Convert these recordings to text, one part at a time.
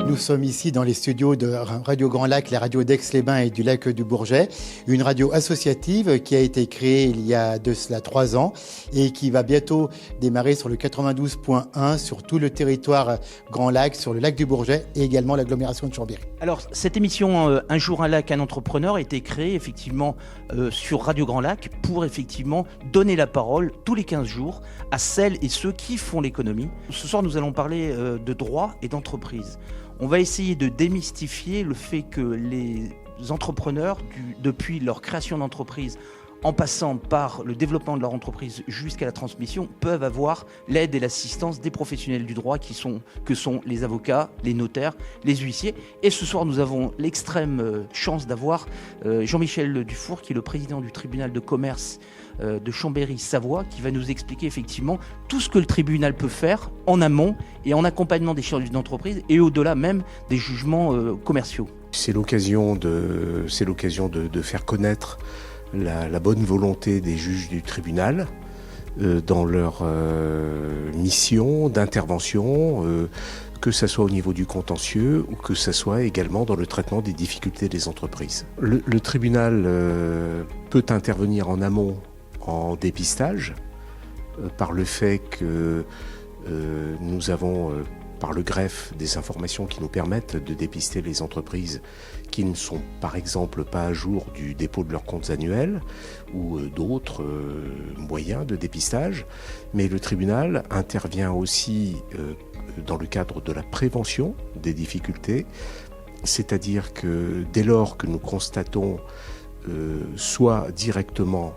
Nous sommes ici dans les studios de Radio Grand Lac, la radio d'Aix-les-Bains et du lac du Bourget, une radio associative qui a été créée il y a de cela 3 ans et qui va bientôt démarrer sur le 92.1 sur tout le territoire Grand Lac, sur le lac du Bourget et également l'agglomération de Chambéry. Alors cette émission Un jour un lac, un entrepreneur a été créée effectivement sur Radio Grand Lac pour effectivement donner la parole tous les 15 jours à celles et ceux qui font l'économie. Ce soir nous allons parler de droit et d'entreprise. On va essayer de démystifier le fait que les entrepreneurs, depuis leur création d'entreprise, en passant par le développement de leur entreprise jusqu'à la transmission, peuvent avoir l'aide et l'assistance des professionnels du droit que sont les avocats, les notaires, les huissiers. Et ce soir, nous avons l'extrême chance d'avoir Jean-Michel Dufour, qui est le président du tribunal de commerce de Chambéry-Savoie, qui va nous expliquer effectivement tout ce que le tribunal peut faire en amont et en accompagnement des chefs d'entreprise et au-delà même des jugements commerciaux. C'est l'occasion de faire connaître la bonne volonté des juges du tribunal dans leur mission d'intervention, que ce soit au niveau du contentieux ou que ce soit également dans le traitement des difficultés des entreprises. Le tribunal peut intervenir en amont en dépistage par le fait que nous avons par le greffe des informations qui nous permettent de dépister les entreprises qui ne sont par exemple pas à jour du dépôt de leurs comptes annuels ou d'autres moyens de dépistage. Mais le tribunal intervient aussi dans le cadre de la prévention des difficultés, c'est-à-dire que dès lors que nous constatons soit directement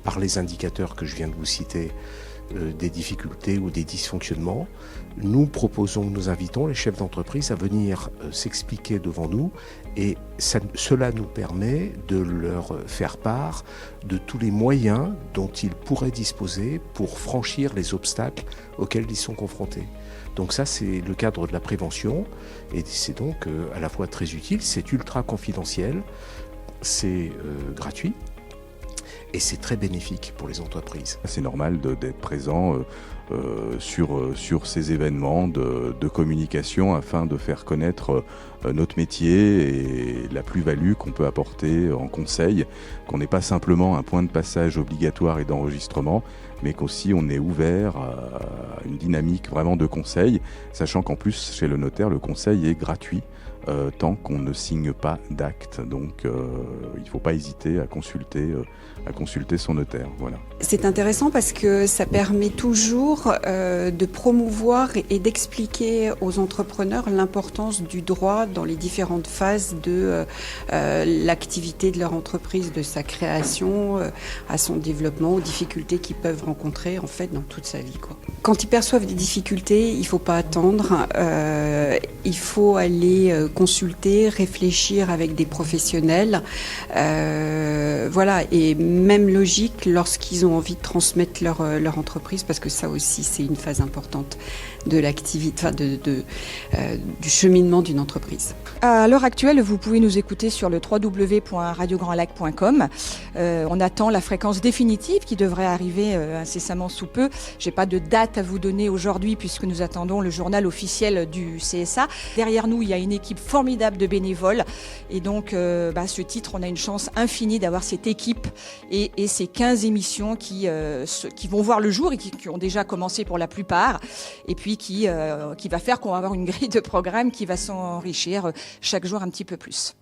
par les indicateurs que je viens de vous citer, des difficultés ou des dysfonctionnements, nous invitons les chefs d'entreprise à venir s'expliquer devant nous et cela nous permet de leur faire part de tous les moyens dont ils pourraient disposer pour franchir les obstacles auxquels ils sont confrontés. Donc ça, c'est le cadre de la prévention et c'est donc à la fois très utile, c'est ultra confidentiel, c'est gratuit. Et c'est très bénéfique pour les entreprises. C'est normal d'être présent sur ces événements de communication afin de faire connaître notre métier et la plus-value qu'on peut apporter en conseil, qu'on n'est pas simplement un point de passage obligatoire et d'enregistrement, mais qu'aussi on est ouvert à une dynamique vraiment de conseil, sachant qu'en plus chez le notaire le conseil est gratuit. Tant qu'on ne signe pas d'acte. Donc il ne faut pas hésiter à consulter son notaire. Voilà. C'est intéressant parce que ça permet toujours de promouvoir et d'expliquer aux entrepreneurs l'importance du droit dans les différentes phases de l'activité de leur entreprise, de sa création à son développement, aux difficultés qu'ils peuvent rencontrer en fait dans toute sa vie, quoi. Quand ils perçoivent des difficultés, il ne faut pas attendre, il faut aller consulter, réfléchir avec des professionnels, voilà, et même logique lorsqu'ils ont envie de transmettre leur entreprise, parce que ça aussi c'est une phase importante de l'activité, enfin du cheminement d'une entreprise. À l'heure actuelle, vous pouvez nous écouter sur le www.radiograndlac.com. On attend la fréquence définitive qui devrait arriver incessamment sous peu. J'ai pas de date à vous donner aujourd'hui puisque nous attendons le journal officiel du CSA. Derrière nous, il y a une équipe formidable de bénévoles et donc à ce titre, on a une chance infinie d'avoir cette équipe et ces 15 émissions qui vont voir le jour et qui ont déjà commencé pour la plupart et puis qui va faire qu'on va avoir une grille de programme qui va s'enrichir chaque jour un petit peu plus.